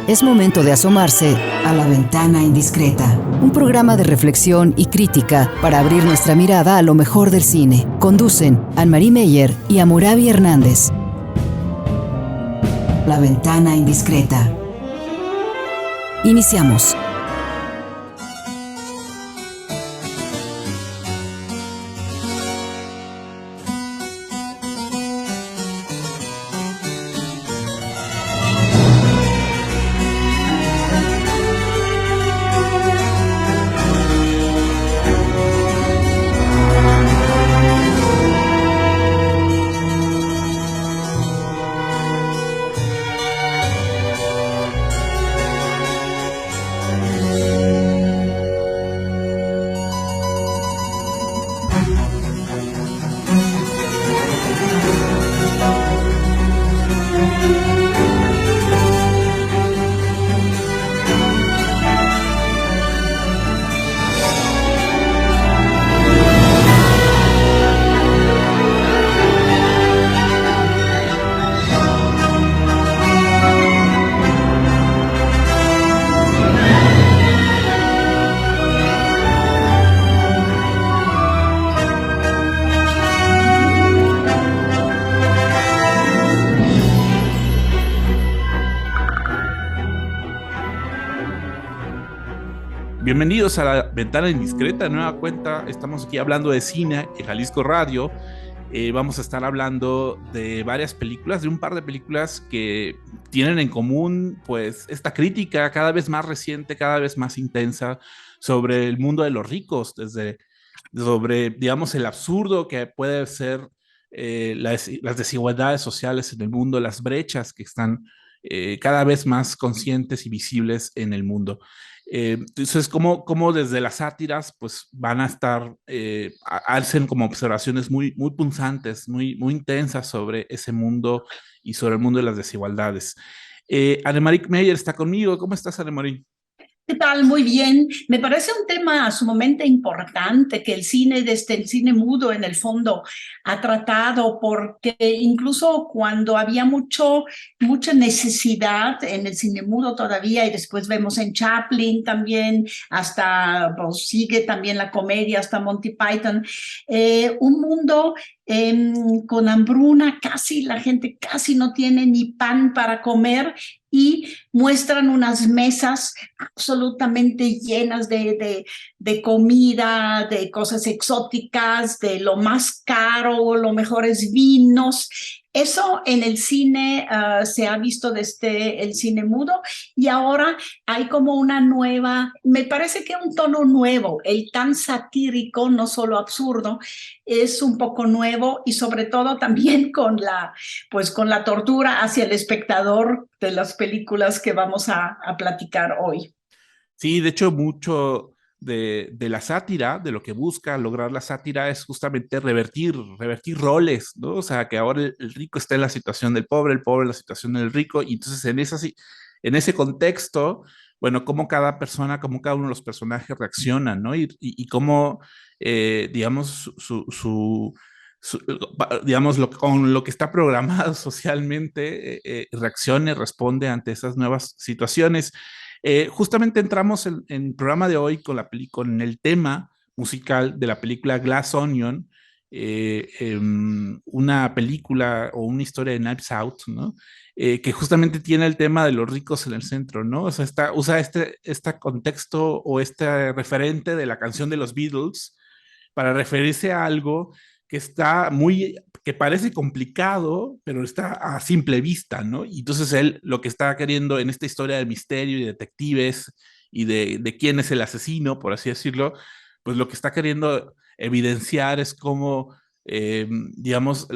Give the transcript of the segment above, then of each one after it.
Es momento de asomarse a La Ventana Indiscreta, un programa de reflexión y crítica para abrir nuestra mirada a lo mejor del cine. Conducen Anne-Marie Meyer y Amurabi Hernández. La Ventana Indiscreta. Iniciamos. Bienvenidos a La Ventana Indiscreta, nueva cuenta. Estamos aquí hablando de cine en Jalisco Radio. Vamos a estar hablando de varias películas, de un par de películas que tienen en común, pues, esta crítica cada vez más reciente, cada vez más intensa sobre el mundo de los ricos, sobre, digamos, el absurdo que puede ser las desigualdades sociales en el mundo, las brechas que están cada vez más conscientes y visibles en el mundo. Entonces, como desde las sátiras, pues van a estar, hacen como observaciones muy punzantes, muy intensas sobre ese mundo y sobre el mundo de las desigualdades. Anne-Marie Meyer está conmigo. ¿Cómo estás, Anne-Marie? ¿Qué tal? Muy bien. Me parece un tema sumamente importante que el cine, desde el cine mudo en el fondo, ha tratado, porque incluso cuando había mucha necesidad en el cine mudo todavía, y después vemos en Chaplin también, hasta pues, sigue también la comedia, hasta Monty Python, un mundo con hambruna, la gente casi no tiene ni pan para comer, y muestran unas mesas absolutamente llenas de comida, de cosas exóticas, de lo más caro, los mejores vinos. Eso en el cine se ha visto desde el cine mudo, y ahora hay como una nueva, me parece que un tono nuevo, el tan satírico, no solo absurdo, es un poco nuevo, y sobre todo también con la tortura hacia el espectador de las películas que vamos a platicar hoy. Sí, de hecho, mucho de la sátira, de lo que busca lograr la sátira, es justamente revertir roles, ¿no? O sea, que ahora el rico está en la situación del pobre, el pobre en la situación del rico, y entonces en ese contexto, bueno, cómo cada persona, cómo cada uno de los personajes reaccionan, ¿no? Y cómo, digamos, digamos, con lo que está programado socialmente, reacciona y responde ante esas nuevas situaciones. Justamente entramos en el programa de hoy con el tema musical de la película Glass Onion, una película o una historia de Knives Out, ¿no? Que justamente tiene el tema de los ricos en el centro, ¿no? O sea, usa este contexto o este referente de la canción de los Beatles para referirse a algo que parece complicado, pero está a simple vista, ¿no? Y entonces él lo que está queriendo en esta historia de misterio y detectives y de quién es el asesino, por así decirlo, pues lo que está queriendo evidenciar es cómo, digamos,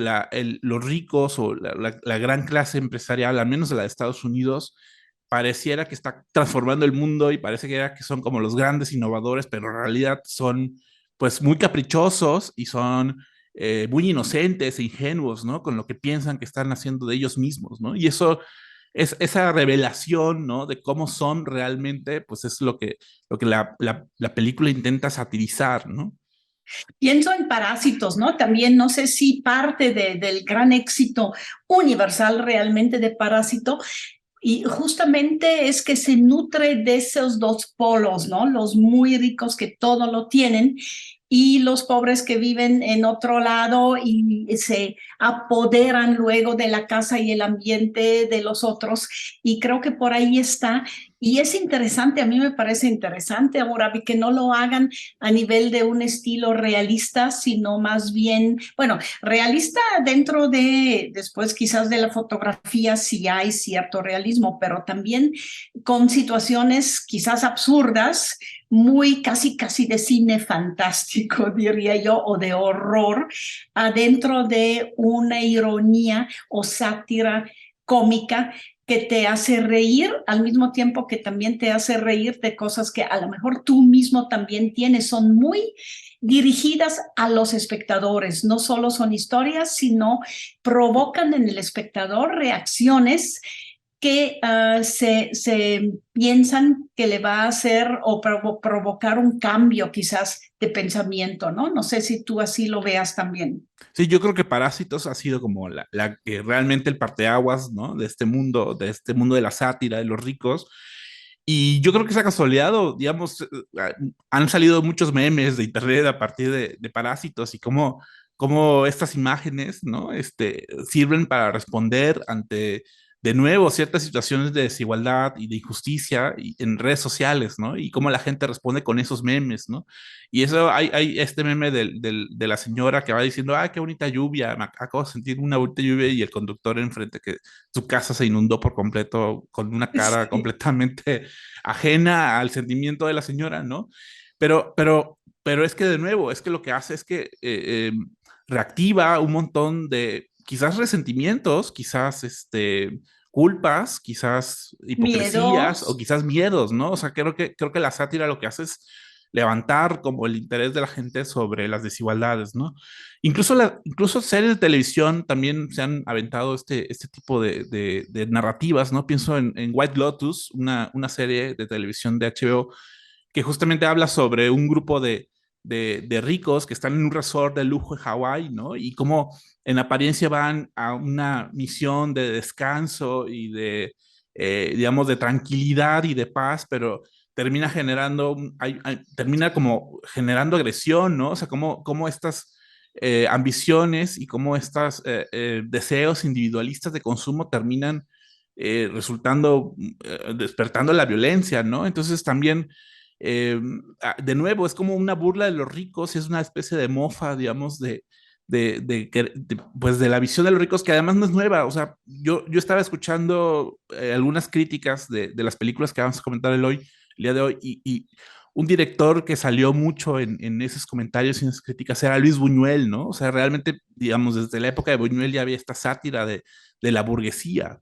los ricos o la gran clase empresarial, al menos de la de Estados Unidos, pareciera que está transformando el mundo y parece que son como los grandes innovadores, pero en realidad son pues muy caprichosos y son muy inocentes e ingenuos, ¿no? Con lo que piensan que están haciendo de ellos mismos, ¿no? Y eso es esa revelación, ¿no? De cómo son realmente, pues es lo que la película intenta satirizar, ¿no? Pienso en Parásitos, ¿no? También no sé si parte del gran éxito universal realmente de Parásito Y justamente es que se nutre de esos dos polos, ¿no? Los muy ricos que todo lo tienen y los pobres que viven en otro lado y se apoderan luego de la casa y el ambiente de los otros. Y creo que por ahí está. Y es interesante, a mí me parece interesante ahora que no lo hagan a nivel de un estilo realista, sino más bien, bueno, realista dentro de, después quizás de la fotografía, sí hay cierto realismo, pero también con situaciones quizás absurdas, muy casi de cine fantástico, diría yo, o de horror, adentro de una ironía o sátira cómica que te hace reír al mismo tiempo que también te hace reír de cosas que a lo mejor tú mismo también tienes. Son muy dirigidas a los espectadores, no solo son historias, sino provocan en el espectador reacciones que se piensan que le va a hacer o provocar un cambio quizás de pensamiento, ¿no? No sé si tú así lo veas también. Sí, yo creo que Parásitos ha sido como la que realmente el parteaguas, ¿no? De este mundo de la sátira, de los ricos. Y yo creo que se ha consolidado, digamos, han salido muchos memes de internet a partir de Parásitos y cómo estas imágenes, ¿no? Sirven para responder ante, de nuevo, ciertas situaciones de desigualdad y de injusticia en redes sociales, ¿no? Y cómo la gente responde con esos memes, ¿no? Y eso, hay este meme de la señora que va diciendo, ah, qué bonita lluvia, me acabo de sentir una bonita lluvia y el conductor enfrente que su casa se inundó por completo con una cara Sí. completamente ajena al sentimiento de la señora, ¿no? Pero es que de nuevo, es que lo que hace es que reactiva un montón de quizás resentimientos, quizás culpas, quizás hipocresías o Miedos. quizás miedos, ¿no? O sea, creo que la sátira lo que hace es levantar como el interés de la gente sobre las desigualdades, ¿no? Incluso series de televisión también se han aventado este tipo de narrativas, ¿no? Pienso en White Lotus, una serie de televisión de HBO que justamente habla sobre un grupo de ricos que están en un resort de lujo en Hawái, ¿no? Y cómo en apariencia van a una misión de descanso y digamos, de tranquilidad y de paz, pero termina generando, termina como generando agresión, ¿no? O sea, cómo estas ambiciones y cómo estos deseos individualistas de consumo terminan resultando, despertando la violencia, ¿no? Entonces también eh, de nuevo, es como una burla de los ricos, es una especie de mofa, digamos, pues de la visión de los ricos, que además no es nueva. O sea, yo estaba escuchando algunas críticas de las películas que vamos a comentar el día de hoy, y un director que salió mucho en esos comentarios y en esas críticas era Luis Buñuel, ¿no? O sea, realmente, digamos, desde la época de Buñuel ya había esta sátira de la burguesía.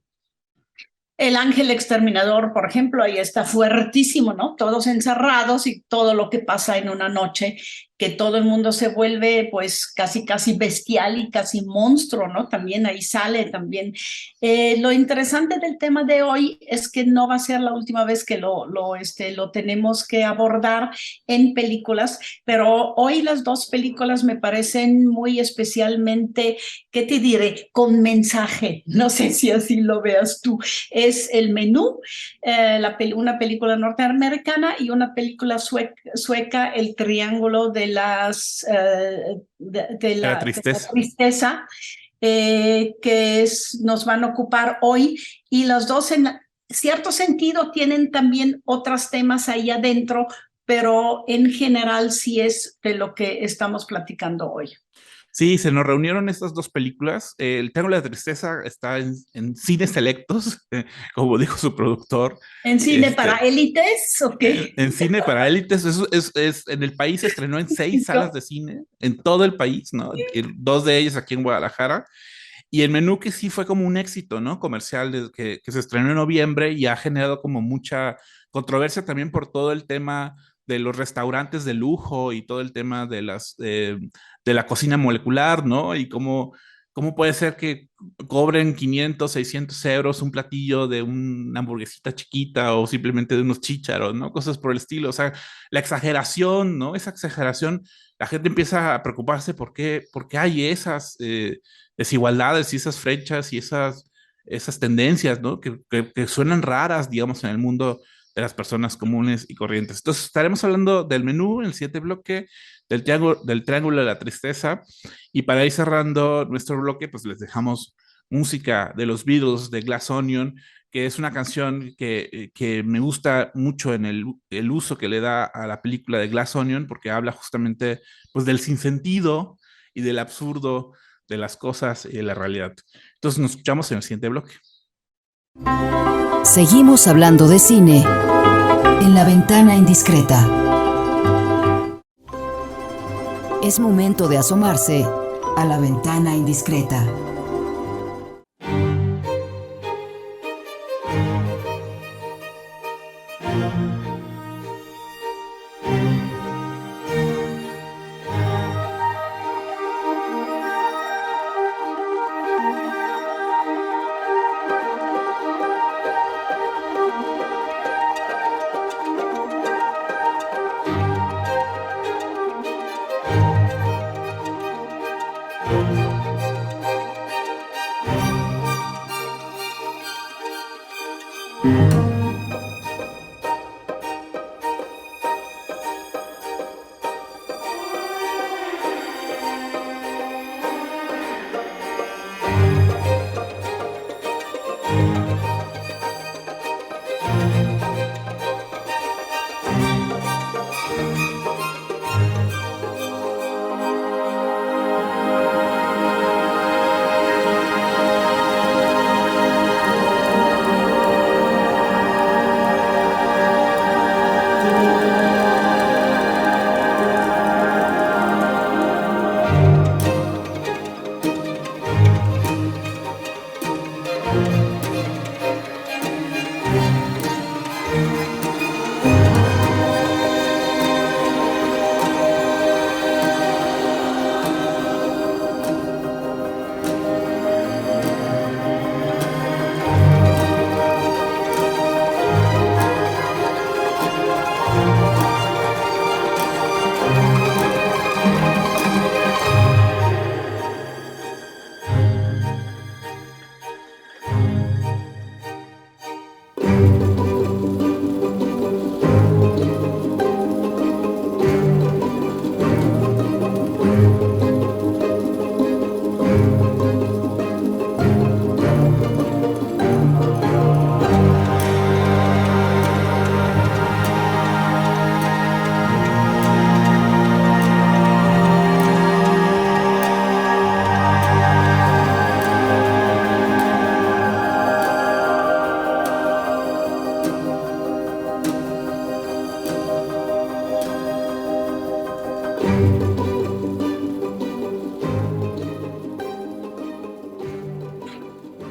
El ángel exterminador, por ejemplo, ahí está fuertísimo, ¿no? Todos encerrados y todo lo que pasa en una noche, que todo el mundo se vuelve pues casi bestial y casi monstruo, ¿no? También ahí sale también. Lo interesante del tema de hoy es que no va a ser la última vez que lo tenemos que abordar en películas, pero hoy las dos películas me parecen muy especialmente, ¿qué te diré? Con mensaje. No sé si así lo veas tú. Es El Menú, una película norteamericana, y una película sueca, El Triángulo de De la de la tristeza. tristeza, nos van a ocupar hoy, y las dos en cierto sentido tienen también otros temas ahí adentro, pero en general sí es de lo que estamos platicando hoy. Sí, se nos reunieron estas dos películas. El Triángulo de la Tristeza está en cines selectos, como dijo su productor. ¿En cine para Este, élites o qué? en cine para élites, en el país se estrenó en 6 salas de cine, en todo el país, ¿no? Y dos de ellas aquí en Guadalajara. Y el menú que sí fue como un éxito, ¿no? Comercial que se estrenó en noviembre y ha generado como mucha controversia también por todo el tema de los restaurantes de lujo y todo el tema de la cocina molecular, ¿no? Y cómo puede ser que cobren 500, 600 euros un platillo de una hamburguesita chiquita o simplemente de unos chícharos, ¿no? Cosas por el estilo. O sea, la exageración, ¿no? Esa exageración, la gente empieza a preocuparse por qué hay esas desigualdades y esas frechas y esas esas tendencias, ¿no? Que suenan raras, digamos, en el mundo de las personas comunes y corrientes. Entonces, estaremos hablando del menú en el siguiente bloque, del triángulo de la tristeza, y para ir cerrando nuestro bloque, pues les dejamos música de los Beatles, de Glass Onion, que es una canción que me gusta mucho en el uso que le da a la película de Glass Onion, porque habla justamente pues, del sinsentido y del absurdo de las cosas y de la realidad. Entonces nos escuchamos en el siguiente bloque. Seguimos hablando de cine en La Ventana Indiscreta. Es momento de asomarse a La Ventana Indiscreta.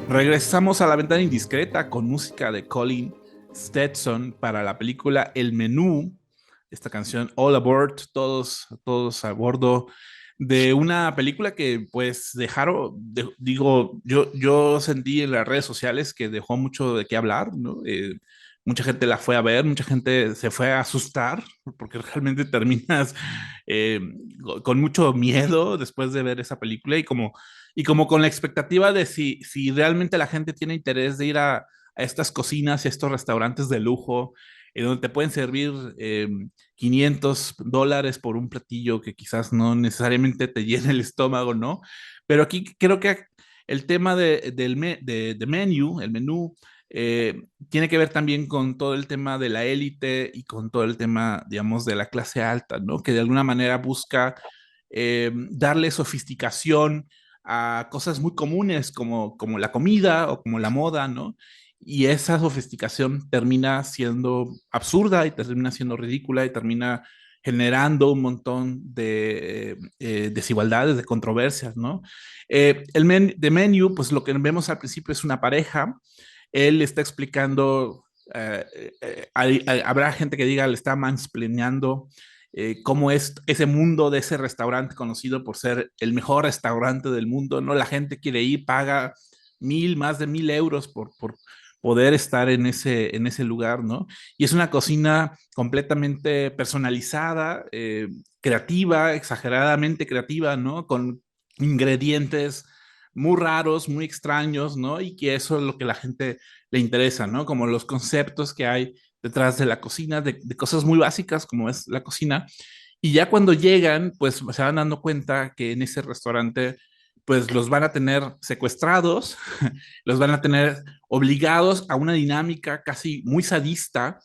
Regresamos a La Ventana Indiscreta con música de Colin Stetson para la película El Menú. Esta canción All Aboard, todos a bordo de una película que pues yo sentí en las redes sociales que dejó mucho de qué hablar, ¿no? Mucha gente la fue a ver, mucha gente se fue a asustar porque realmente terminas eh, con mucho miedo después de ver esa película y como con la expectativa de si realmente la gente tiene interés de ir a estas cocinas y a estos restaurantes de lujo, donde te pueden servir $500 por un platillo que quizás no necesariamente te llene el estómago, ¿no? Pero aquí creo que el tema de menu, el menú, tiene que ver también con todo el tema de la élite y con todo el tema, digamos, de la clase alta, ¿no? Que de alguna manera busca darle sofisticación a cosas muy comunes como la comida o como la moda, ¿no? Y esa sofisticación termina siendo absurda y termina siendo ridícula y termina generando un montón de desigualdades, de controversias, ¿no? De Menu, pues lo que vemos al principio es una pareja. Él está explicando, habrá gente que diga, le está mansplaineando cómo es ese mundo de ese restaurante conocido por ser el mejor restaurante del mundo, ¿no? La gente quiere ir, paga más de 1,000 euros por poder estar en ese lugar, ¿no? Y es una cocina completamente personalizada, creativa, exageradamente creativa, ¿no? Con ingredientes muy raros, muy extraños, ¿no? Y que eso es lo que a la gente le interesa, ¿no? Como los conceptos que hay detrás de la cocina, de cosas muy básicas como es la cocina. Y ya cuando llegan, pues se van dando cuenta que en ese restaurante, pues los van a tener secuestrados, los van a tener obligados a una dinámica casi muy sadista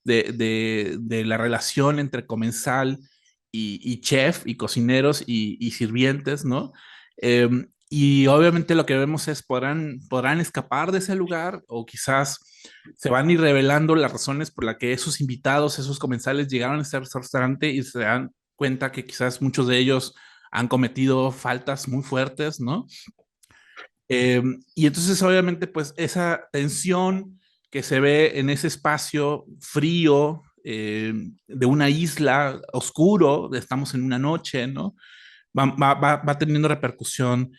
de la relación entre comensal y chef y cocineros y sirvientes, ¿no? Y obviamente lo que vemos es, podrán escapar de ese lugar o quizás se van a ir revelando las razones por las que esos invitados, esos comensales llegaron a ese restaurante y se dan cuenta que quizás muchos de ellos han cometido faltas muy fuertes, ¿no? Y entonces obviamente pues esa tensión que se ve en ese espacio frío de una isla oscuro, estamos en una noche, ¿no? Va teniendo repercusión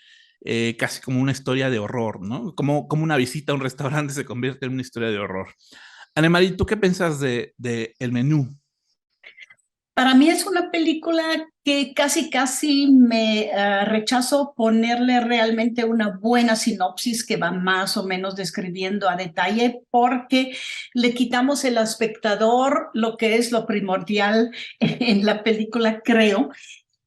casi como una historia de horror, ¿no? Como una visita a un restaurante se convierte en una historia de horror. Anemarie, ¿tú qué piensas de El Menú? Para mí es una película que casi me rechazo ponerle realmente una buena sinopsis que va más o menos describiendo a detalle porque le quitamos al espectador lo que es lo primordial en la película, creo,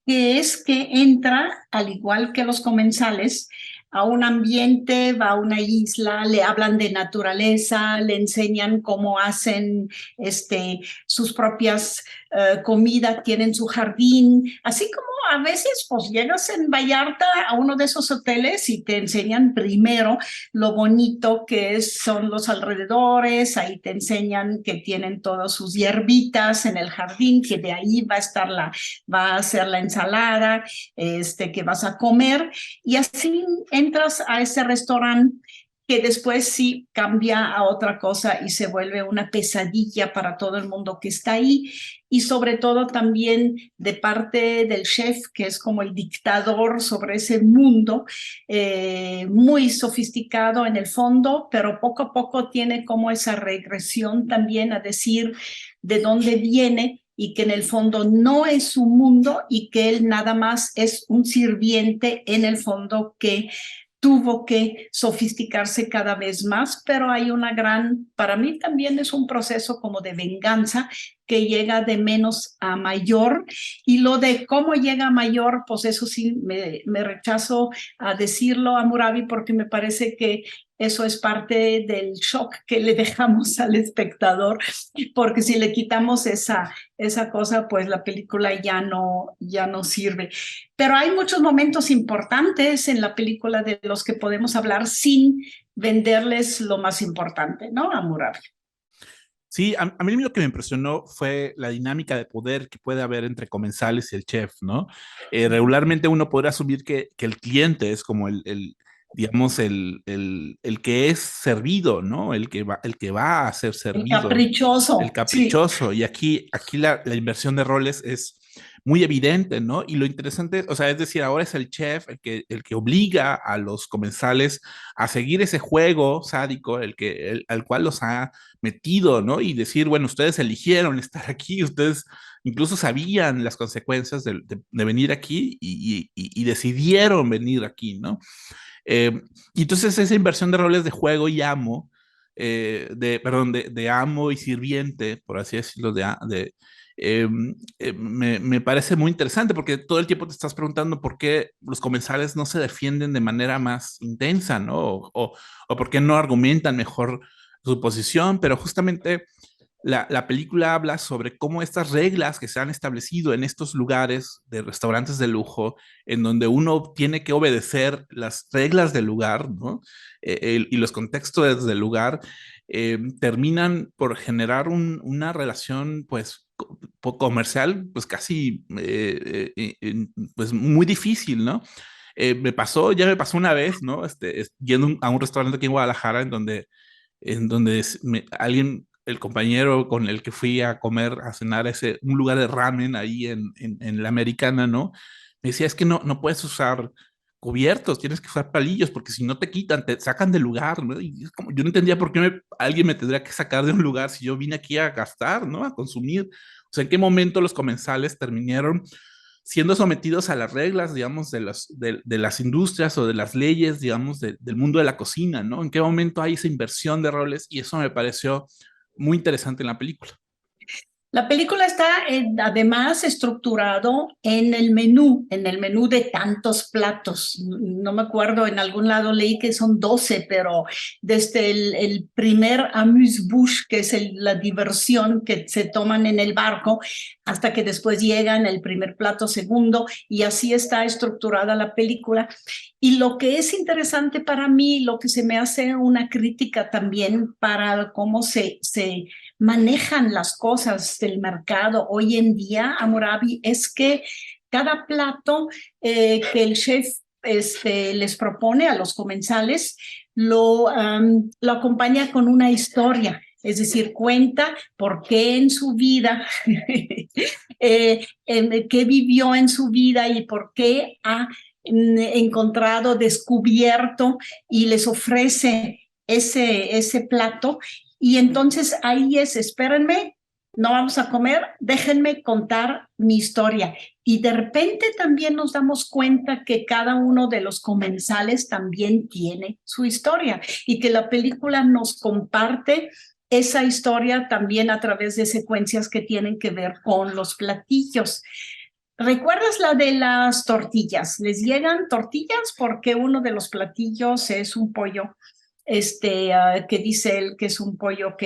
que es que entra, al igual que los comensales, a un ambiente, va a una isla, le hablan de naturaleza, le enseñan cómo hacen sus propias comidas, tienen su jardín, así como a veces pues llegas en Vallarta a uno de esos hoteles y te enseñan primero lo bonito son los alrededores, ahí te enseñan que tienen todas sus hierbitas en el jardín, que de ahí va a ser la ensalada que vas a comer, y así entras a ese restaurante que después sí cambia a otra cosa y se vuelve una pesadilla para todo el mundo que está ahí, y sobre todo también de parte del chef, que es como el dictador sobre ese mundo, muy sofisticado en el fondo, pero poco a poco tiene como esa regresión también a decir de dónde viene y que en el fondo no es su mundo y que él nada más es un sirviente en el fondo que tuvo que sofisticarse cada vez más, pero hay para mí también es un proceso como de venganza que llega de menos a mayor, y lo de cómo llega a mayor, pues eso sí me rechazo a decirlo, a Murabi, porque me parece que eso es parte del shock que le dejamos al espectador, porque si le quitamos esa cosa, pues la película ya no sirve. Pero hay muchos momentos importantes en la película de los que podemos hablar sin venderles lo más importante, ¿no? A Murabi. Sí, a mí lo que me impresionó fue la dinámica de poder que puede haber entre comensales y el chef, ¿no? Regularmente uno podría asumir que el cliente es como digamos, el que es servido, ¿no? El que va a ser El servido, el caprichoso, sí. caprichoso. Y aquí la inversión de roles es muy evidente, ¿no? Y lo interesante, o sea, es decir, ahora es el chef el que obliga a los comensales a seguir ese juego sádico, al cual los ha metido, ¿no? Y decir, bueno, ustedes eligieron estar aquí, ustedes incluso sabían las consecuencias de venir aquí y decidieron venir aquí, ¿no? Y entonces esa inversión de roles de juego y amo, perdón, de amo y sirviente, por así decirlo, me parece muy interesante porque todo el tiempo te estás preguntando por qué los comensales no se defienden de manera más intensa, ¿no? O por qué no argumentan mejor su posición, pero justamente la película habla sobre cómo estas reglas que se han establecido en estos lugares de restaurantes de lujo, en donde uno tiene que obedecer las reglas del lugar, ¿no? Y los contextos del lugar, terminan por generar una relación, pues, comercial, pues casi, pues muy difícil, ¿no? Ya me pasó una vez, ¿no? Yendo a un restaurante aquí en Guadalajara en donde alguien, el compañero con el que fui a comer, a cenar a un lugar de ramen ahí en la Americana, ¿no? Me decía, es que no puedes usar cubiertos, tienes que usar palillos, porque si no te quitan, te sacan del lugar, ¿no? Y es como, yo no entendía por qué alguien me tendría que sacar de un lugar si yo vine aquí a gastar, ¿no? A consumir. O sea, ¿en qué momento los comensales terminaron siendo sometidos a las reglas, digamos, de las industrias o de las leyes, digamos, del mundo de la cocina, ¿no? ¿En qué momento hay esa inversión de roles? Y eso me pareció muy interesante en la película. La película está además estructurado en el menú de tantos platos. No me acuerdo, en algún lado leí que son 12, pero desde el primer amuse-bouche, que es la diversión que se toman en el barco, hasta que después llegan el primer plato segundo, y así está estructurada la película. Y lo que es interesante para mí, lo que se me hace una crítica también para cómo se manejan las cosas del mercado hoy en día, Hammurabi, es que cada plato que el chef les propone a los comensales lo acompaña con una historia. Es decir, cuenta por qué en su vida, qué vivió en su vida y por qué ha encontrado, descubierto, y les ofrece ese plato. Y entonces ahí espérenme, no vamos a comer, déjenme contar mi historia. Y de repente también nos damos cuenta que cada uno de los comensales también tiene su historia y que la película nos comparte esa historia también a través de secuencias que tienen que ver con los platillos. ¿Recuerdas la de las tortillas? Les llegan tortillas porque uno de los platillos es un pollo que dice él que es un pollo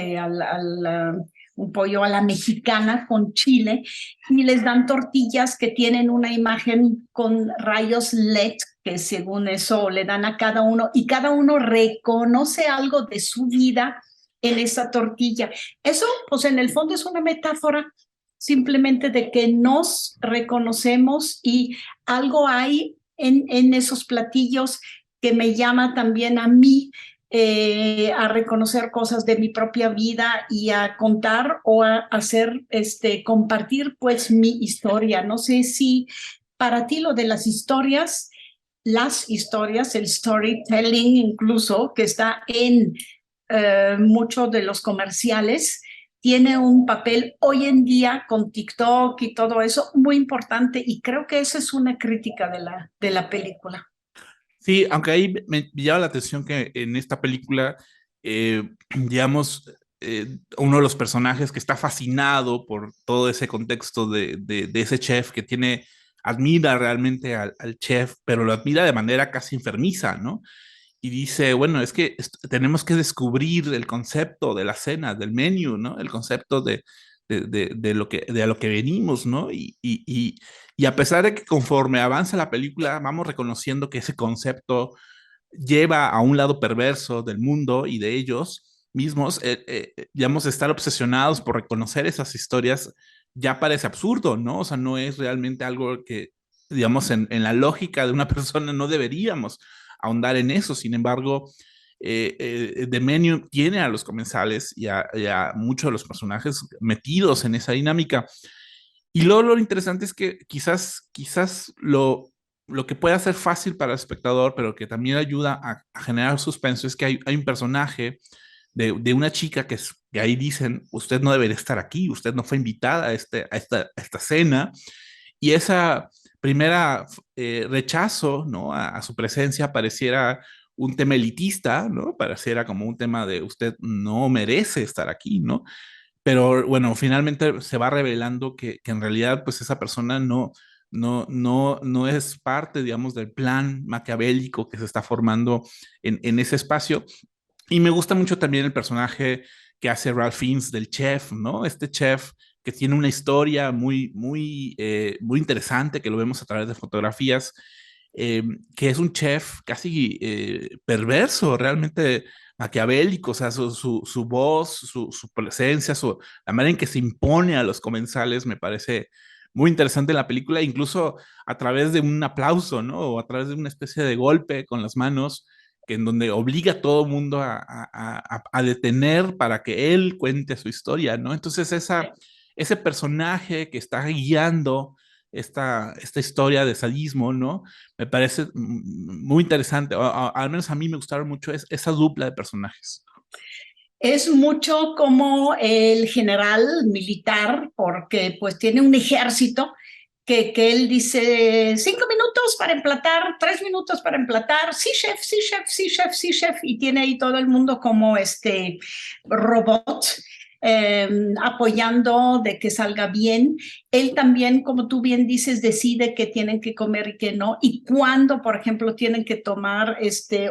un pollo a la mexicana con chile, y les dan tortillas que tienen una imagen con rayos LED, que según eso le dan a cada uno, y cada uno reconoce algo de su vida en esa tortilla. Eso, pues en el fondo es una metáfora simplemente de que nos reconocemos, y algo hay en esos platillos que me llama también a mí a reconocer cosas de mi propia vida y a contar o a hacer, compartir pues mi historia. No sé si para ti lo de las historias, el storytelling incluso, que está en muchos de los comerciales, tiene un papel hoy en día con TikTok y todo eso muy importante, y creo que esa es una crítica de la película. Sí, aunque ahí me llama la atención que en esta película, digamos, uno de los personajes que está fascinado por todo ese contexto de ese chef que admira realmente al chef, pero lo admira de manera casi enfermiza, ¿no? Y dice, bueno, es que tenemos que descubrir el concepto de la cena, del menú, ¿no? El concepto de lo que venimos, ¿no? Y a pesar de que conforme avanza la película, vamos reconociendo que ese concepto lleva a un lado perverso del mundo y de ellos mismos, digamos, estar obsesionados por reconocer esas historias ya parece absurdo, ¿no? O sea, no es realmente algo que, digamos, en la lógica de una persona no deberíamos ahondar en eso. Sin embargo, The Menu tiene a los comensales y a muchos de los personajes metidos en esa dinámica. Y luego lo interesante es que quizás lo que puede ser fácil para el espectador, pero que también ayuda a generar suspenso, es que hay un personaje de una chica que ahí dicen, usted no debería estar aquí, usted no fue invitada a esta cena, y esa primera rechazo, ¿no? A su presencia pareciera un tema elitista, ¿no? Pareciera como un tema de usted no merece estar aquí, ¿no? Pero bueno, finalmente se va revelando que en realidad pues esa persona no es parte, digamos, del plan maquiavélico que se está formando en ese espacio. Y me gusta mucho también el personaje que hace Ralph Fiennes del chef, ¿no? Este chef que tiene una historia muy interesante, que lo vemos a través de fotografías, que es un chef casi perverso, realmente maquiavélico, o sea, su voz, su presencia, la manera en que se impone a los comensales me parece muy interesante en la película, incluso a través de un aplauso, ¿no? O a través de una especie de golpe con las manos, que en donde obliga a todo mundo a detener para que él cuente su historia, ¿no? Entonces ese personaje que está guiando esta historia de sadismo, ¿no? Me parece muy interesante, al menos a mí me gustaron mucho esa dupla de personajes. Es mucho como el general militar, porque pues tiene un ejército que él dice 5 minutos para emplatar, 3 minutos para emplatar, sí, chef, sí, chef, sí, chef, sí, chef, y tiene ahí todo el mundo como robot. Apoyando de que salga bien. Él también, como tú bien dices, decide qué tienen que comer y qué no, y cuándo, por ejemplo, tienen que tomar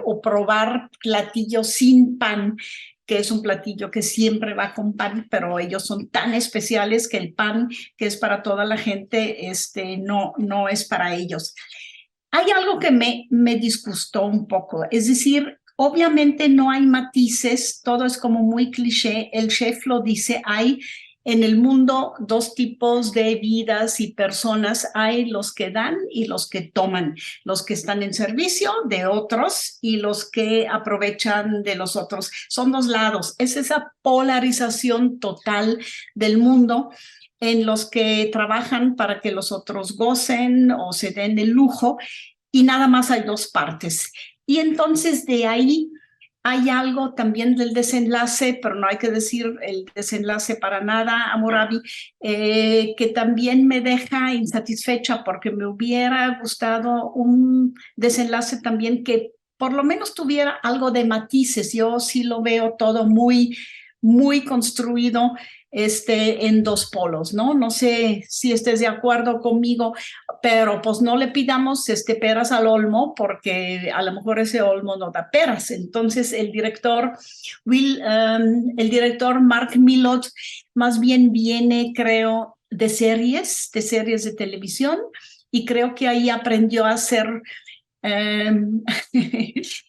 o probar platillos sin pan, que es un platillo que siempre va con pan, pero ellos son tan especiales que el pan que es para toda la gente, no es para ellos. Hay algo que me disgustó un poco, es decir, obviamente no hay matices, todo es como muy cliché, el chef lo dice, hay en el mundo dos tipos de vidas y personas, hay los que dan y los que toman, los que están en servicio de otros y los que aprovechan de los otros. Son dos lados, es esa polarización total del mundo en los que trabajan para que los otros gocen o se den el lujo, y nada más hay dos partes. Y entonces de ahí hay algo también del desenlace, pero no hay que decir el desenlace para nada, Hammurabi, que también me deja insatisfecha porque me hubiera gustado un desenlace también que por lo menos tuviera algo de matices. Yo sí lo veo todo muy, muy construido en dos polos, ¿no? No sé si estés de acuerdo conmigo, pero pues no le pidamos peras al olmo, porque a lo mejor ese olmo no da peras. Entonces el director Mark Millot más bien viene, creo, de series de televisión, y creo que ahí aprendió a hacer,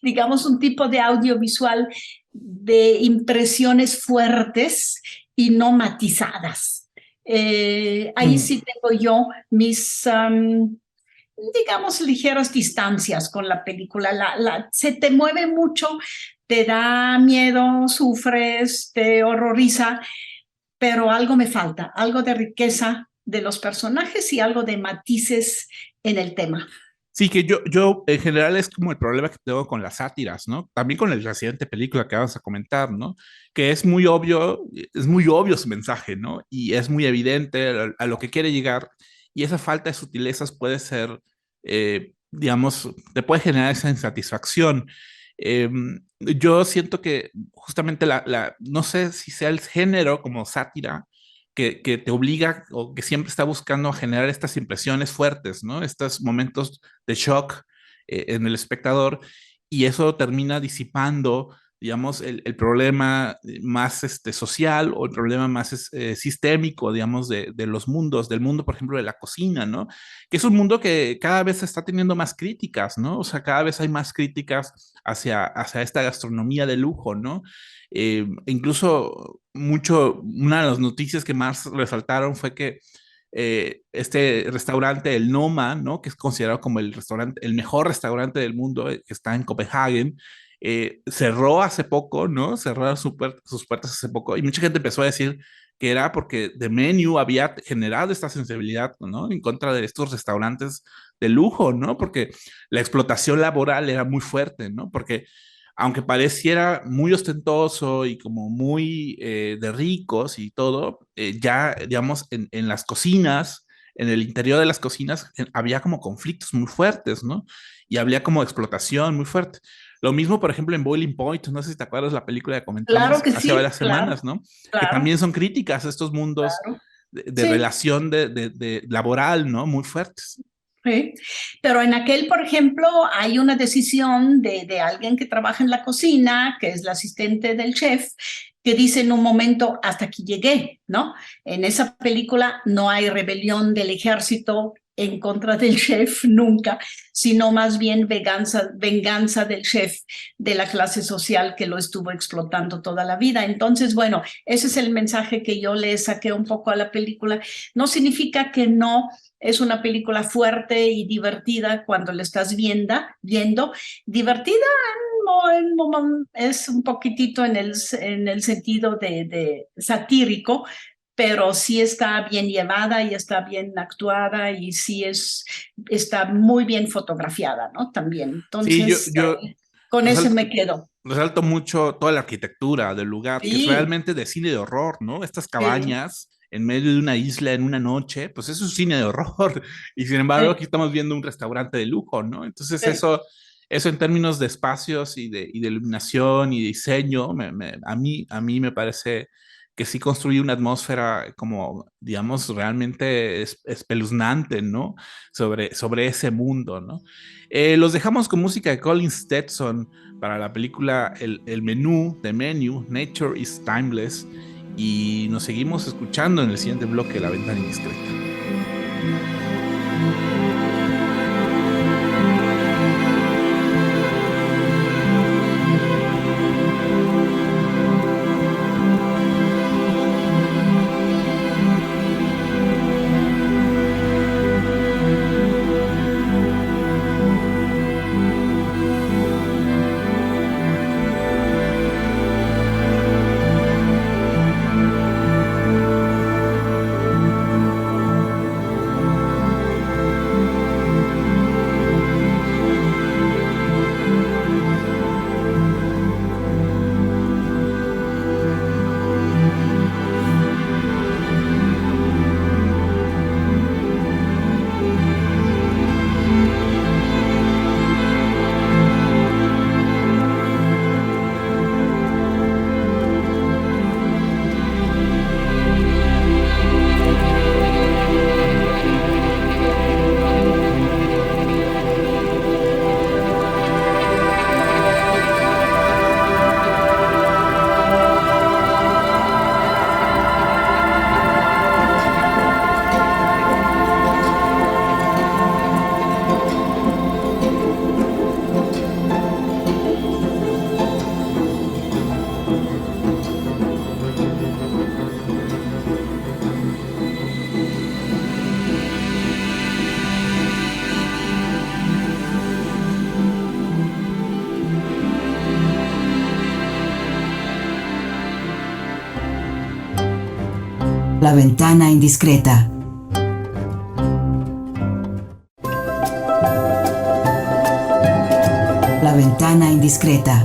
digamos, un tipo de audiovisual de impresiones fuertes y no matizadas. Ahí sí tengo yo mis, digamos, ligeras distancias con la película. Se te mueve mucho, te da miedo, sufres, te horroriza, pero algo me falta, algo de riqueza de los personajes y algo de matices en el tema. Sí, que yo en general es como el problema que tengo con las sátiras, ¿no? También con la siguiente película que vamos a comentar, ¿no? Que es muy obvio su mensaje, ¿no? Y es muy evidente a lo que quiere llegar, y esa falta de sutilezas puede ser, digamos, te puede generar esa insatisfacción. Yo siento que justamente no sé si sea el género como sátira, que te obliga o que siempre está buscando generar estas impresiones fuertes, ¿no? Estos momentos de shock en el espectador, y eso termina disipando, digamos, el problema más social, o el problema más sistémico, digamos, de los mundos, del mundo, por ejemplo, de la cocina, ¿no? Que es un mundo que cada vez está teniendo más críticas, ¿no? O sea, cada vez hay más críticas hacia esta gastronomía de lujo, ¿no? Incluso una de las noticias que más resaltaron fue que este restaurante, el Noma, ¿no? Que es considerado como el mejor restaurante del mundo, que está en Copenhague, cerró hace poco, ¿no? Cerraron sus puertas hace poco, y mucha gente empezó a decir que era porque The Menu había generado esta sensibilidad, ¿no? En contra de estos restaurantes de lujo, ¿no? Porque la explotación laboral era muy fuerte, ¿no? Porque aunque pareciera muy ostentoso y como muy de ricos y todo, ya, digamos, en las cocinas, en el interior de las cocinas, había como conflictos muy fuertes, ¿no? Y había como explotación muy fuerte. Lo mismo, por ejemplo, en Boiling Point, no sé si te acuerdas la película que Claro comentamos que hace sí, varias claro, semanas, ¿no? Que claro, también son críticas a estos mundos claro. de Sí. relación de laboral, ¿no? Muy fuertes. Sí. Pero en aquel, por ejemplo, hay una decisión de alguien que trabaja en la cocina, que es la asistente del chef, que dice en un momento, hasta aquí llegué, ¿no? En esa película no hay rebelión del ejército en contra del chef nunca, sino más bien venganza del chef de la clase social que lo estuvo explotando toda la vida. Entonces, bueno, ese es el mensaje que yo le saqué un poco a la película. No significa que no es una película fuerte y divertida cuando la estás viendo. Divertida es un poquitito en el sentido de satírico, pero sí está bien llevada y está bien actuada, y sí está muy bien fotografiada, ¿no? También. Sí, Entonces, con ese resalto, me quedo. resalto mucho toda la arquitectura del lugar, que es Sí, realmente de cine de horror, ¿no? Estas sí, cabañas en medio de una isla en una noche, pues eso es cine de horror. Y sin embargo, Sí, aquí estamos viendo un restaurante de lujo, ¿no? Entonces sí. eso en términos de espacios y de iluminación y diseño, a mí me parece que sí construye una atmósfera como, digamos, realmente espeluznante, ¿no? Sobre ese mundo, ¿no? Los dejamos con música de Colin Stetson para la película El Menú, The Menu, Nature is Timeless, y nos seguimos escuchando en el siguiente bloque de La Ventana Indiscreta. La Ventana Indiscreta. La Ventana Indiscreta.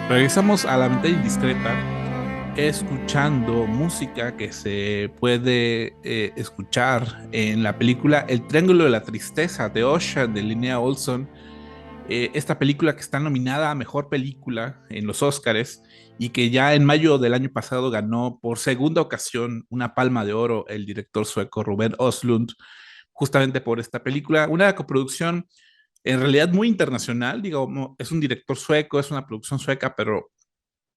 Regresamos a La Ventana Indiscreta, escuchando música que se puede escuchar en la película El Triángulo de la Tristeza de Ocean de Linnea Olson. Esta película que está nominada a Mejor Película en los Óscares y que ya en mayo del año pasado ganó por segunda ocasión una Palma de Oro el director sueco Ruben Östlund, justamente por esta película, una coproducción en realidad muy internacional, digo, es un director sueco, es una producción sueca, pero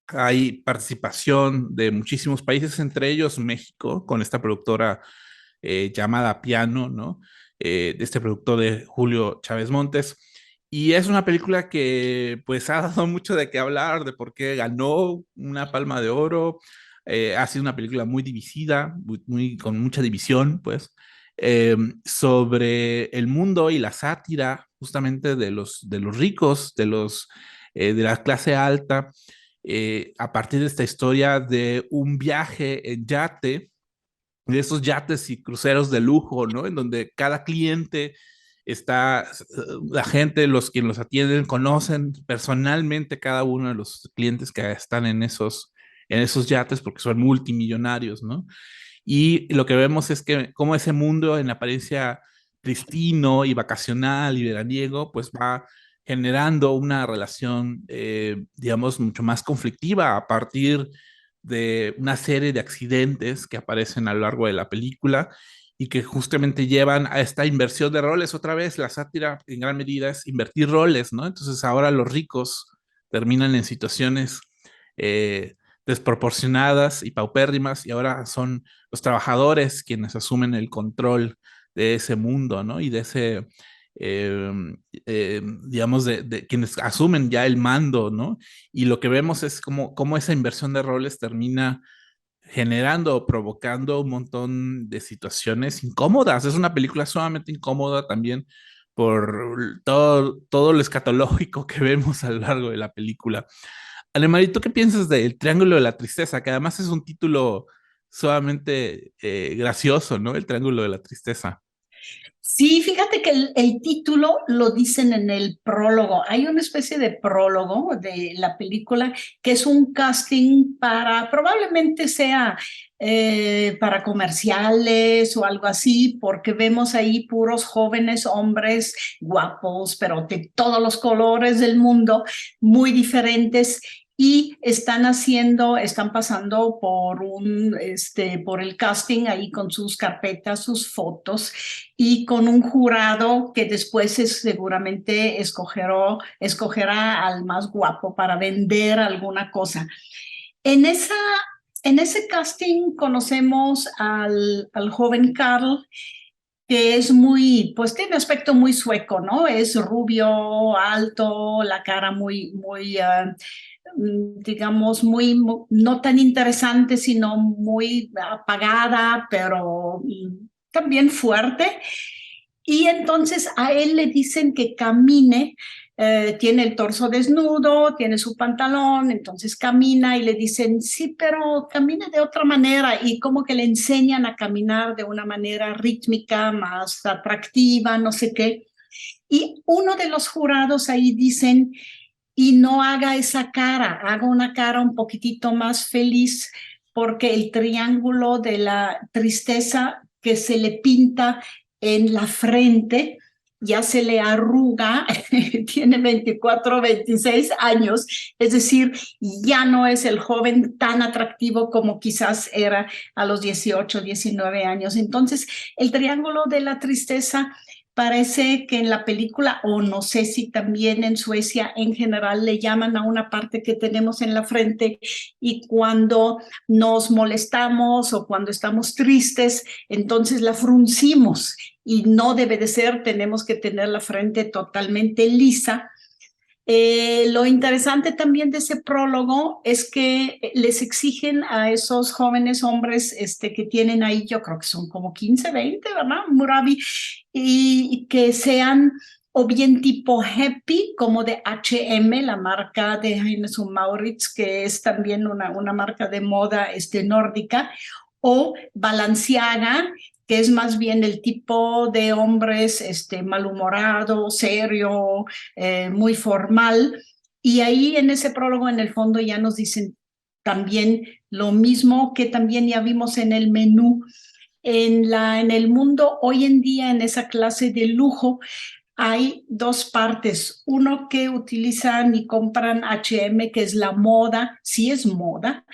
hay participación de muchísimos países, entre ellos México, con esta productora llamada Piano, ¿no? De este productor de Julio Chávez Montes. Y es una película que pues ha dado mucho de qué hablar, de por qué ganó una Palma de Oro. Ha sido una película muy dividida, con mucha división, pues, sobre el mundo y la sátira justamente de los ricos, de la clase alta, a partir de esta historia de un viaje en yate, de esos yates y cruceros de lujo, ¿no? En donde cada cliente está, la gente, quienes los atienden, conocen personalmente cada uno de los clientes que están en esos yates porque son multimillonarios, ¿no? Y lo que vemos es que como ese mundo en apariencia pristino y vacacional y veraniego, pues va generando una relación, digamos, mucho más conflictiva a partir de una serie de accidentes que aparecen a lo largo de la película y que justamente llevan a esta inversión de roles. Otra vez, la sátira en gran medida es invertir roles, ¿no? Entonces ahora los ricos terminan en situaciones desproporcionadas y paupérrimas y ahora son los trabajadores quienes asumen el control de ese mundo, ¿no? Y de ese, eh, digamos, de quienes asumen ya el mando, ¿no? Y lo que vemos es cómo esa inversión de roles termina generando o provocando un montón de situaciones incómodas. Es una película sumamente incómoda también por todo lo escatológico que vemos a lo largo de la película. Anemari, ¿tú qué piensas del Triángulo de la Tristeza? Que además es un título sumamente gracioso, ¿no? El Triángulo de la Tristeza. Sí, fíjate que el título lo dicen en el prólogo. Hay una especie de prólogo de la película que es un casting para, probablemente sea para comerciales o algo así, porque vemos ahí puros jóvenes hombres guapos, pero de todos los colores del mundo, muy diferentes. Y están pasando por el casting ahí con sus carpetas, sus fotos y con un jurado que después seguramente escogerá al más guapo para vender alguna cosa. En esa, en ese casting conocemos al joven Carl, que es pues tiene aspecto muy sueco, ¿no? Es rubio, alto, la cara digamos, no tan interesante, sino muy apagada, pero también fuerte. Y entonces a él le dicen que camine, tiene el torso desnudo, tiene su pantalón, entonces camina y le dicen, sí, pero camine de otra manera y como que le enseñan a caminar de una manera rítmica, más atractiva, no sé qué. Y uno de los jurados ahí dicen, y no haga esa cara, haga una cara un poquitito más feliz, porque el triángulo de la tristeza que se le pinta en la frente ya se le arruga, tiene 24, 26 años, es decir, ya no es el joven tan atractivo como quizás era a los 18, 19 años. Entonces, el triángulo de la tristeza parece que en la película, o no sé si también en Suecia en general, le llaman a una parte que tenemos en la frente y cuando nos molestamos o cuando estamos tristes, entonces la fruncimos y no debe de ser, tenemos que tener la frente totalmente lisa. Lo interesante también de ese prólogo es que les exigen a esos jóvenes hombres que tienen ahí, yo creo que son como 15, 20, ¿verdad? Murabi, y que sean o bien tipo happy, como de H&M, la marca de Hennes & Mauritz, que es también una marca de moda nórdica, o Balenciaga, que es más bien el tipo de hombres malhumorado, serio, muy formal. Y ahí en ese prólogo, en el fondo, ya nos dicen también lo mismo que también ya vimos en el menú. En el mundo hoy en día, en esa clase de lujo, hay dos partes. Uno que utilizan y compran H&M, que es la moda, sí es moda,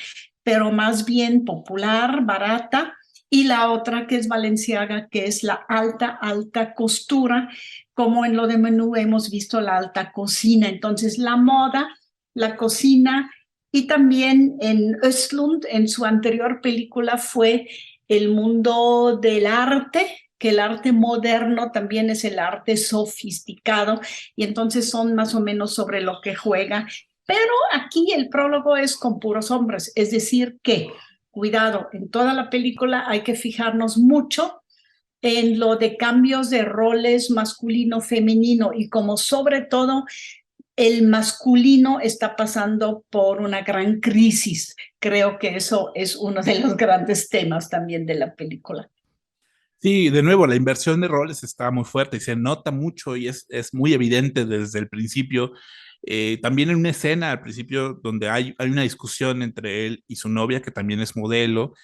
pero más bien popular, barata, y la otra que es Balenciaga, que es la alta costura, como en lo de menú hemos visto la alta cocina. Entonces la moda, la cocina, y también en Östlund, en su anterior película, fue el mundo del arte, que el arte moderno también es el arte sofisticado, y entonces son más o menos sobre lo que juega. Pero aquí el prólogo es con puros hombres, es decir que, cuidado, en toda la película hay que fijarnos mucho en lo de cambios de roles masculino-femenino, y como sobre todo el masculino está pasando por una gran crisis. Creo que eso es uno de los grandes temas también de la película. Sí, de nuevo, la inversión de roles está muy fuerte y se nota mucho y es muy evidente desde el principio. También en una escena al principio donde hay una discusión entre él y su novia, que también es modelo.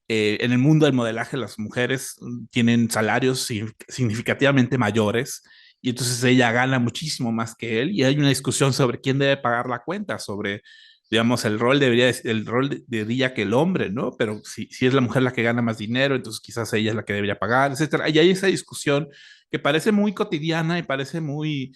En el mundo del modelaje, las mujeres tienen salarios significativamente mayores y entonces ella gana muchísimo más que él y hay una discusión sobre quién debe pagar la cuenta, sobre, digamos, el rol diría que el hombre, ¿no? Pero si es la mujer la que gana más dinero, entonces quizás ella es la que debería pagar, etcétera. Y hay esa discusión que parece muy cotidiana y parece muy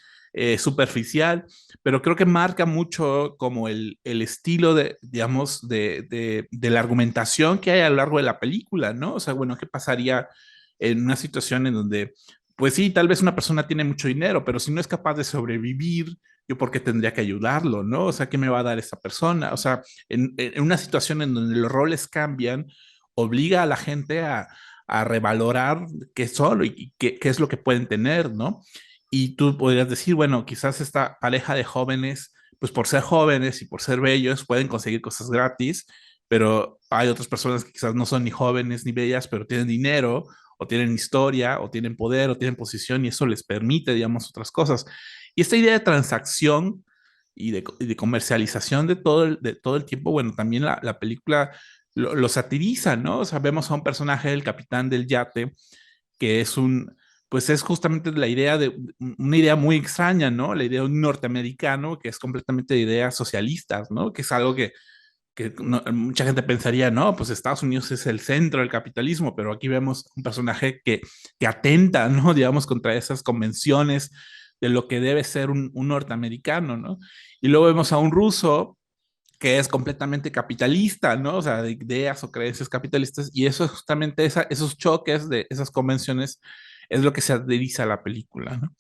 superficial, pero creo que marca mucho como el estilo de, digamos, de la argumentación que hay a lo largo de la película, ¿no? O sea, bueno, ¿qué pasaría en una situación en donde, pues sí, tal vez una persona tiene mucho dinero, pero si no es capaz de sobrevivir, yo por qué tendría que ayudarlo, ¿no? O sea, ¿qué me va a dar esa persona? O sea, en una situación en donde los roles cambian, obliga a la gente a revalorar qué son y qué es lo que pueden tener, ¿no? Y tú podrías decir, bueno, quizás esta pareja de jóvenes, pues por ser jóvenes y por ser bellos, pueden conseguir cosas gratis, pero hay otras personas que quizás no son ni jóvenes ni bellas, pero tienen dinero, o tienen historia, o tienen poder, o tienen posición, y eso les permite, digamos, otras cosas. Y esta idea de transacción y de comercialización de todo el tiempo, bueno, también la película lo satiriza, ¿no? O sea, vemos a un personaje del capitán del yate que es pues es justamente la idea de una idea muy extraña, ¿no? La idea de un norteamericano que es completamente de ideas socialistas, ¿no? Que es algo que mucha gente pensaría, no, pues Estados Unidos es el centro del capitalismo, pero aquí vemos un personaje que atenta, ¿no? Digamos, contra esas convenciones de lo que debe ser un norteamericano, ¿no? Y luego vemos a un ruso que es completamente capitalista, ¿no? O sea, de ideas o creencias capitalistas, y eso es justamente esos choques de esas convenciones es lo que se adheriza a la película, ¿no?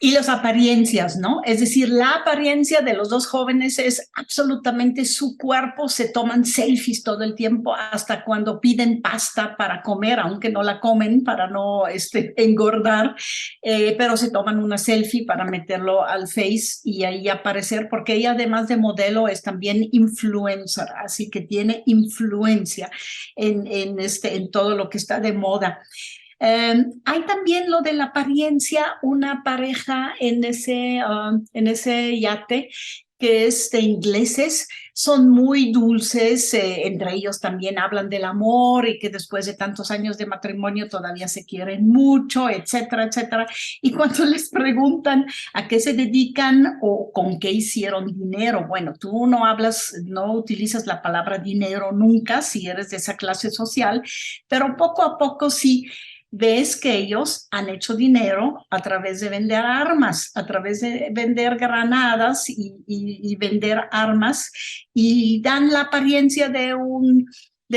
Y las apariencias, ¿no? Es decir, la apariencia de los dos jóvenes es absolutamente su cuerpo, se toman selfies todo el tiempo, hasta cuando piden pasta para comer, aunque no la comen para no engordar, pero se toman una selfie para meterlo al Face y ahí aparecer, porque ella además de modelo es también influencer, así que tiene influencia en todo lo que está de moda. Hay también lo de la apariencia, una pareja en ese yate que es de ingleses, son muy dulces, entre ellos también hablan del amor y que después de tantos años de matrimonio todavía se quieren mucho, etcétera, etcétera. Y cuando les preguntan a qué se dedican o con qué hicieron dinero, bueno, tú no hablas, no utilizas la palabra dinero nunca si eres de esa clase social, pero poco a poco sí ves que ellos han hecho dinero a través de vender armas, a través de vender granadas y vender armas, y dan la apariencia de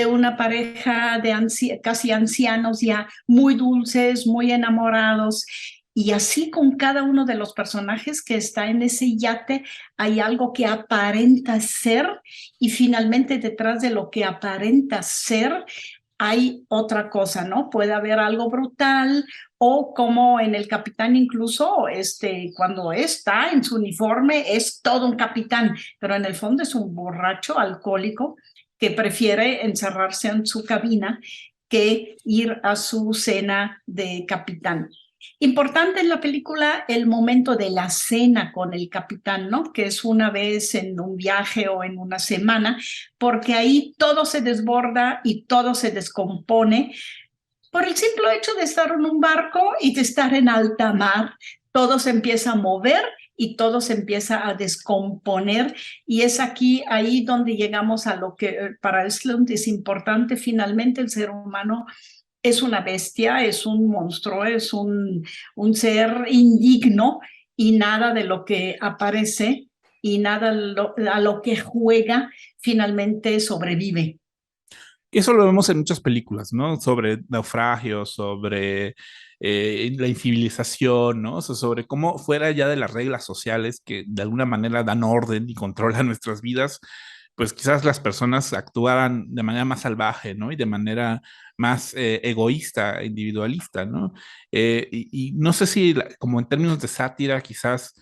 una pareja de casi ancianos ya, muy dulces, muy enamorados. Y así con cada uno de los personajes que está en ese yate hay algo que aparenta ser, y finalmente detrás de lo que aparenta ser hay otra cosa, ¿no? Puede haber algo brutal, o como en el capitán incluso, cuando está en su uniforme es todo un capitán, pero en el fondo es un borracho alcohólico que prefiere encerrarse en su cabina que ir a su cena de capitán. Importante en la película el momento de la cena con el capitán, ¿no? Que es una vez en un viaje o en una semana, porque ahí todo se desborda y todo se descompone por el simple hecho de estar en un barco y de estar en alta mar. Todo se empieza a mover y todo se empieza a descomponer, y es ahí donde llegamos a lo que para Östlund es importante. Finalmente el ser humano es una bestia, es un monstruo, es un ser indigno, y nada de lo que aparece y nada a lo que juega finalmente sobrevive. Y eso lo vemos en muchas películas, ¿no? Sobre naufragios, sobre la incivilización, ¿no? O sea, sobre cómo fuera ya de las reglas sociales que de alguna manera dan orden y controlan nuestras vidas, pues quizás las personas actuaran de manera más salvaje, ¿no? Y de manera más egoísta, individualista, ¿no? Y no sé si, como en términos de sátira, quizás,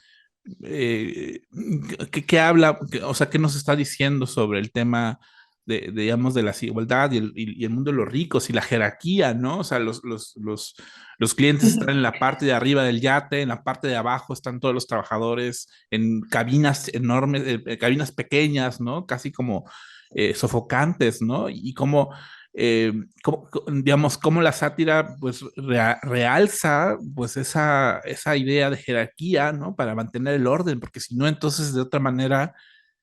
eh, ¿qué habla, o sea, qué nos está diciendo sobre el tema digamos, de la desigualdad y el mundo de los ricos y la jerarquía, ¿no? O sea, los clientes están en la parte de arriba del yate, en la parte de abajo están todos los trabajadores en cabinas enormes, cabinas pequeñas, ¿no? Casi como sofocantes, ¿no? Y como, digamos, como la sátira, pues, realza, pues, esa idea de jerarquía, ¿no? Para mantener el orden, porque si no, entonces, de otra manera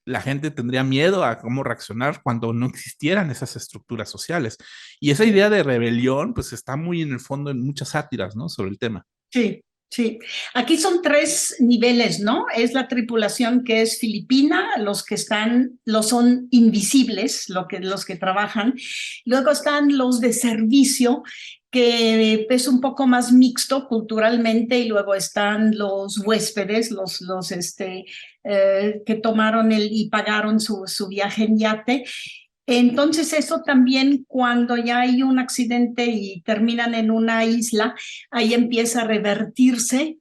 la gente tendría miedo a cómo reaccionar cuando no existieran esas estructuras sociales. Y esa idea de rebelión, pues está muy en el fondo en muchas sátiras, ¿no? Sobre el tema. Sí, sí. Aquí son 3 niveles, ¿no? Es la tripulación que es filipina, los que están, los son invisibles, los que trabajan. Luego están los de servicio, que es un poco más mixto culturalmente, y luego están los huéspedes, que tomaron y pagaron su viaje en yate. Entonces, eso también, cuando ya hay un accidente y terminan en una isla, ahí empieza a revertirse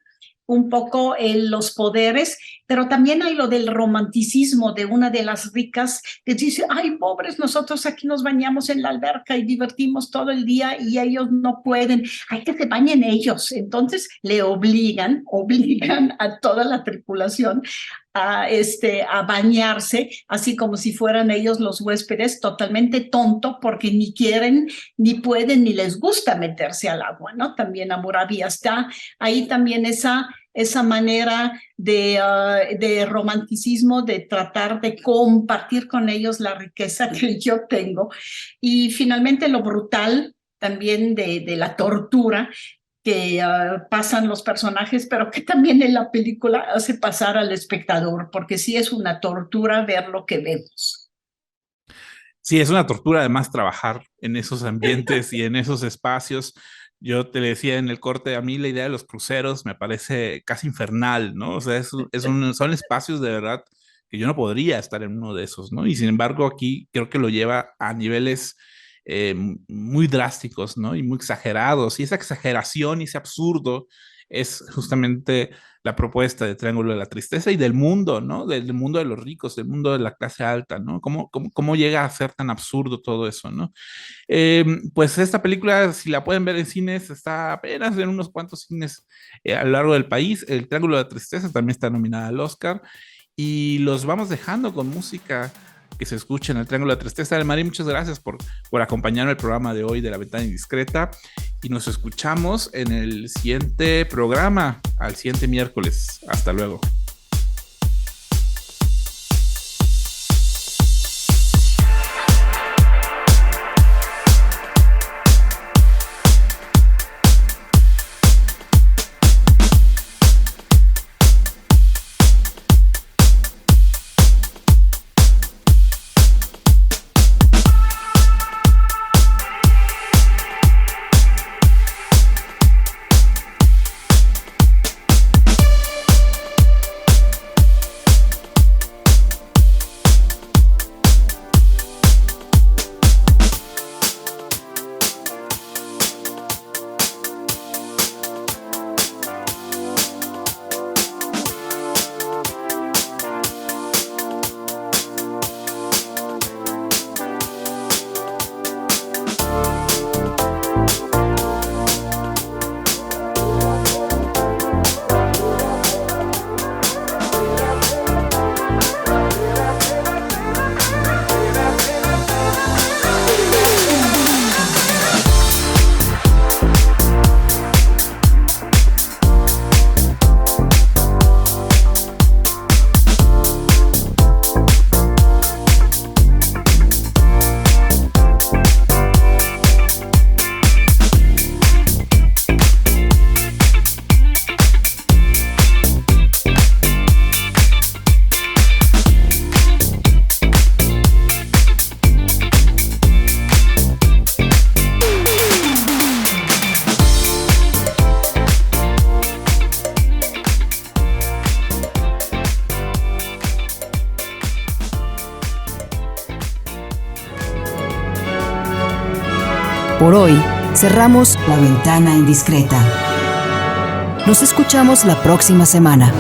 un poco los poderes, pero también hay lo del romanticismo de una de las ricas que dice, ay, pobres, nosotros aquí nos bañamos en la alberca y divertimos todo el día y ellos no pueden, hay que se bañen ellos. Entonces le obligan a toda la tripulación a bañarse, así como si fueran ellos los huéspedes, totalmente tonto, porque ni quieren, ni pueden, ni les gusta meterse al agua, ¿no? También Hammurabi está ahí también esa manera de romanticismo, de tratar de compartir con ellos la riqueza que yo tengo. Y finalmente lo brutal también de la tortura que pasan los personajes, pero que también en la película hace pasar al espectador, porque sí es una tortura ver lo que vemos. Sí, es una tortura además trabajar en esos ambientes y en esos espacios. Yo te decía en el corte, a mí la idea de los cruceros me parece casi infernal, ¿no? O sea, son espacios de verdad que yo no podría estar en uno de esos, ¿no? Y sin embargo, aquí creo que lo lleva a niveles muy drásticos, ¿no? Y muy exagerados. Y esa exageración y ese absurdo es justamente la propuesta de Triángulo de la Tristeza y del mundo, ¿no? Del mundo de los ricos, del mundo de la clase alta, ¿no? ¿Cómo llega a ser tan absurdo todo eso, ¿no? Pues esta película, si la pueden ver en cines, está apenas en unos cuantos cines a lo largo del país. El Triángulo de la Tristeza también está nominada al Oscar. Y los vamos dejando con música que se escucha en el Triángulo de la Tristeza. Mari, muchas gracias por acompañarme al programa de hoy de La Ventana Indiscreta. Y nos escuchamos en el siguiente programa, al siguiente miércoles. Hasta luego. Por hoy, cerramos La Ventana Indiscreta. Nos escuchamos la próxima semana.